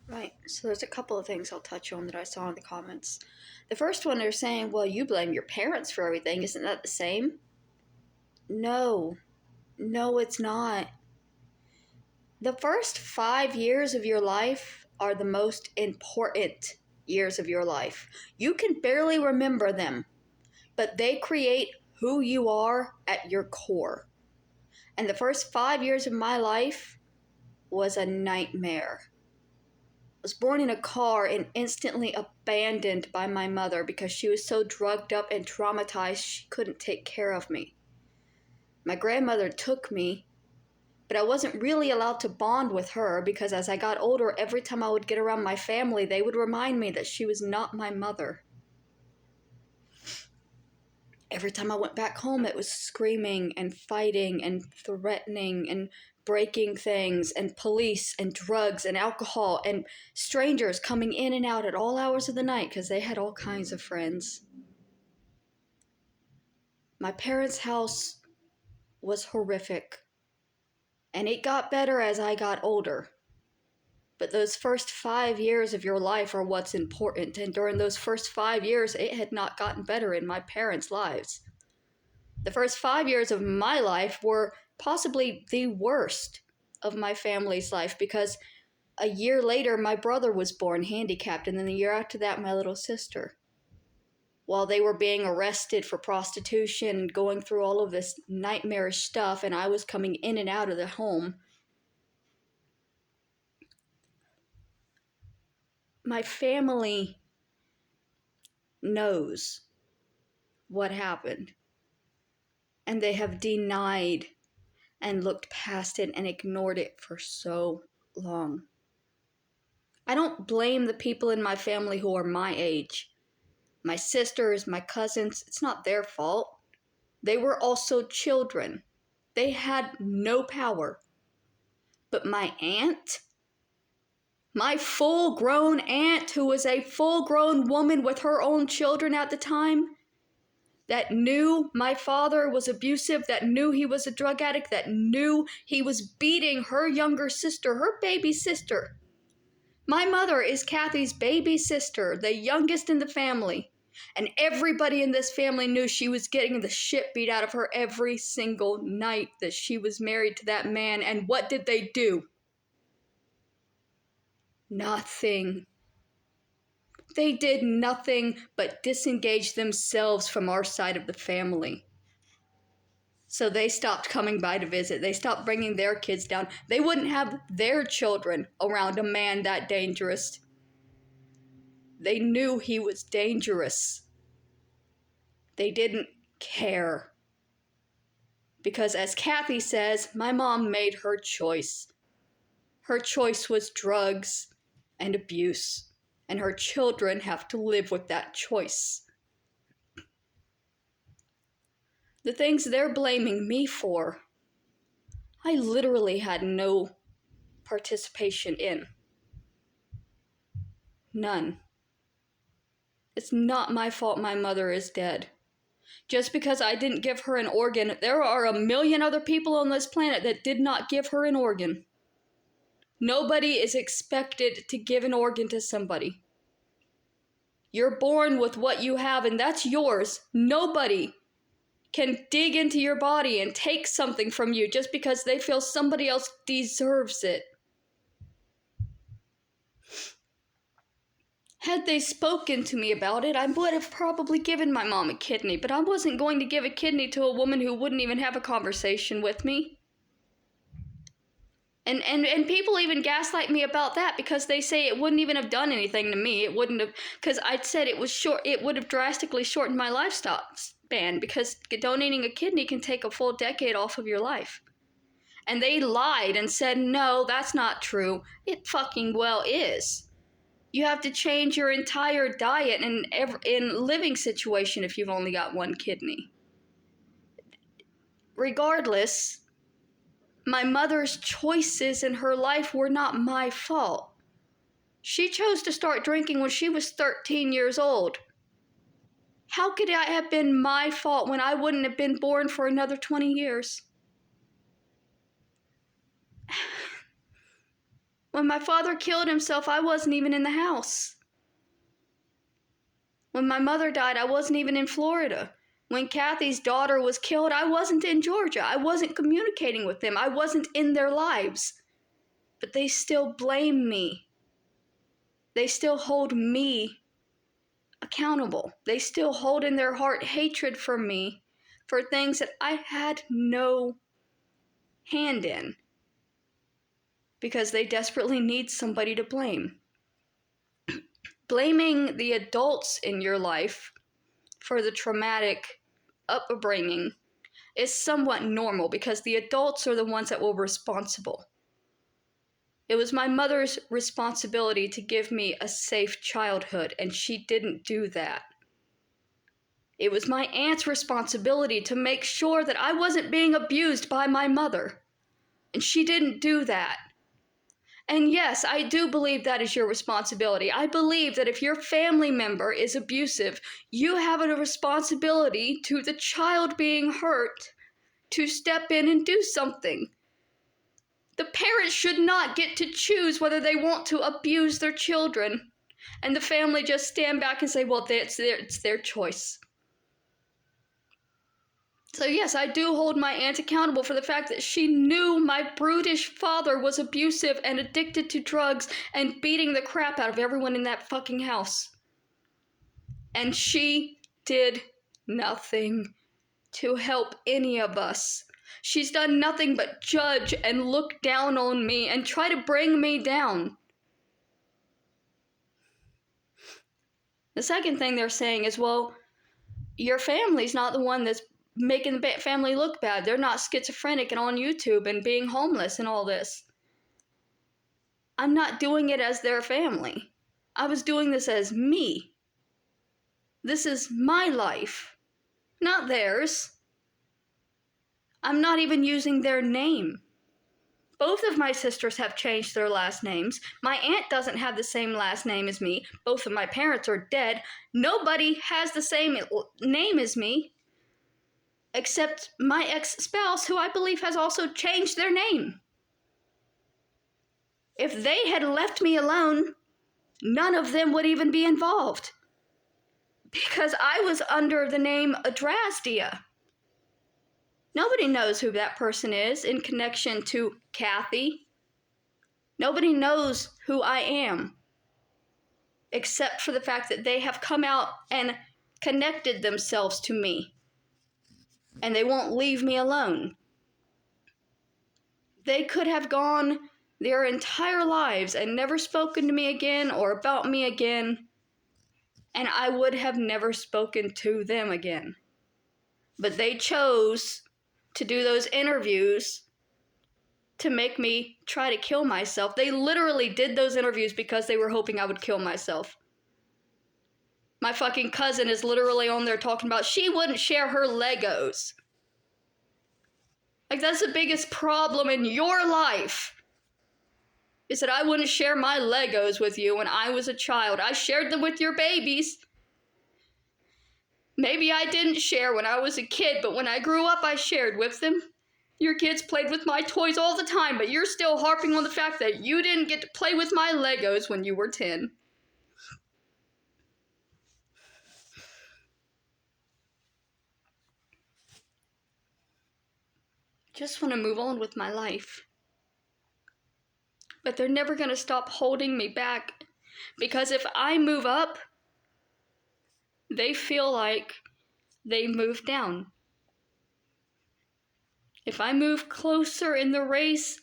Right. So there's a couple of things I'll touch on that I saw in the comments. The first one, they're saying, well, you blame your parents for everything. Isn't that the same? No. No, it's not. The first 5 years of your life are the most important years of your life. You can barely remember them, but they create who you are at your core. And the first 5 years of my life was a nightmare. I was born in a car and instantly abandoned by my mother because she was so drugged up and traumatized she couldn't take care of me. My grandmother took me, but I wasn't really allowed to bond with her because as I got older, every time I would get around my family, they would remind me that she was not my mother. Every time I went back home, it was screaming and fighting and threatening and breaking things and police and drugs and alcohol and strangers coming in and out at all hours of the night because they had all kinds of friends. My parents' house was horrific, and it got better as I got older. But those first 5 years of your life are what's important, and during those first 5 years, it had not gotten better in my parents' lives. The first 5 years of my life were possibly the worst of my family's life because a year later, my brother was born handicapped, and then the year after that, my little sister. While they were being arrested for prostitution, going through all of this nightmarish stuff, and I was coming in and out of the home, my family knows what happened. And they have denied and looked past it and ignored it for so long. I don't blame the people in my family who are my age. My sisters, my cousins, it's not their fault. They were also children. They had no power. But my aunt, my full-grown aunt, who was a full-grown woman with her own children at the time, that knew my father was abusive, that knew he was a drug addict, that knew he was beating her younger sister, her baby sister. My mother is Kathy's baby sister, the youngest in the family. And everybody in this family knew she was getting the shit beat out of her every single night that she was married to that man. And what did they do? Nothing. They did nothing but disengage themselves from our side of the family. So they stopped coming by to visit. They stopped bringing their kids down. They wouldn't have their children around a man that dangerous. They knew he was dangerous. They didn't care. Because as Kathy says, my mom made her choice. Her choice was drugs and abuse. And her children have to live with that choice. The things they're blaming me for, I literally had no participation in. None. It's not my fault my mother is dead. Just because I didn't give her an organ, there are a million other people on this planet that did not give her an organ. Nobody is expected to give an organ to somebody. You're born with what you have, and that's yours. Nobody can dig into your body and take something from you just because they feel somebody else deserves it. Had they spoken to me about it, I would have probably given my mom a kidney, but I wasn't going to give a kidney to a woman who wouldn't even have a conversation with me. And people even gaslight me about that because they say it wouldn't even have done anything to me. It wouldn't have, because I'd said it was short, it would have drastically shortened my lifespan because donating a kidney can take a full decade off of your life. And they lied and said, no, that's not true. It fucking well is. You have to change your entire diet and living situation if you've only got one kidney. Regardless, my mother's choices in her life were not my fault. She chose to start drinking when she was 13 years old. How could it have been my fault when I wouldn't have been born for another 20 years? When my father killed himself, I wasn't even in the house. When my mother died, I wasn't even in Florida. When Kathy's daughter was killed, I wasn't in Georgia. I wasn't communicating with them. I wasn't in their lives. But they still blame me. They still hold me accountable. They still hold in their heart hatred for me for things that I had no hand in, because they desperately need somebody to blame. Blaming the adults in your life for the traumatic upbringing is somewhat normal, because the adults are the ones that were responsible. It was my mother's responsibility to give me a safe childhood, and she didn't do that. It was my aunt's responsibility to make sure that I wasn't being abused by my mother, and she didn't do that. And yes, I do believe that is your responsibility. I believe that if your family member is abusive, you have a responsibility to the child being hurt to step in and do something. The parents should not get to choose whether they want to abuse their children, and the family just stand back and say, well, it's their choice. So yes, I do hold my aunt accountable for the fact that she knew my brutish father was abusive and addicted to drugs and beating the crap out of everyone in that fucking house. And she did nothing to help any of us. She's done nothing but judge and look down on me and try to bring me down. The second thing they're saying is, well, your family's not the one that's making the family look bad. They're not schizophrenic and on YouTube and being homeless and all this. I'm not doing it as their family. I was doing this as me. This is my life, not theirs. I'm not even using their name. Both of my sisters have changed their last names. My aunt doesn't have the same last name as me. Both of my parents are dead. Nobody has the same name as me, except my ex-spouse, who I believe has also changed their name. If they had left me alone, none of them would even be involved, because I was under the name Adrastia. Nobody knows who that person is in connection to Kathy. Nobody knows who I am, except for the fact that they have come out and connected themselves to me, and they won't leave me alone. They could have gone their entire lives and never spoken to me again or about me again, and I would have never spoken to them again. But they chose to do those interviews to make me try to kill myself. They literally did those interviews because they were hoping I would kill myself. My fucking cousin is literally on there talking about she wouldn't share her Legos. Like, that's the biggest problem in your life, is that I wouldn't share my Legos with you when I was a child. I shared them with your babies. Maybe I didn't share when I was a kid, but when I grew up, I shared with them. Your kids played with my toys all the time, but you're still harping on the fact that you didn't get to play with my Legos when you were 10. Just want to move on with my life. But they're never going to stop holding me back, because if I move up, they feel like they move down. If I move closer in the race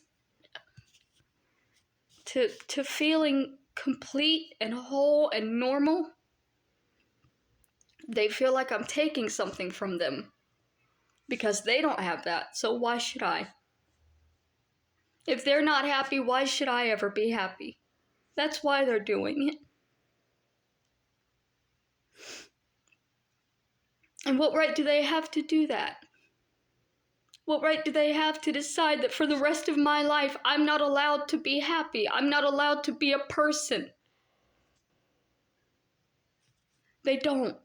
to feeling complete and whole and normal, they feel like I'm taking something from them, because they don't have that, so why should I? If they're not happy, why should I ever be happy? That's why they're doing it. And what right do they have to do that? What right do they have to decide that for the rest of my life, I'm not allowed to be happy? I'm not allowed to be a person? They don't.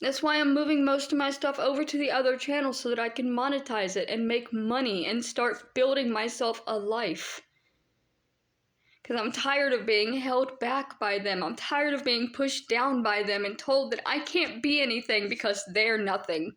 That's why I'm moving most of my stuff over to the other channel, so that I can monetize it and make money and start building myself a life. Because I'm tired of being held back by them. I'm tired of being pushed down by them and told that I can't be anything because they're nothing.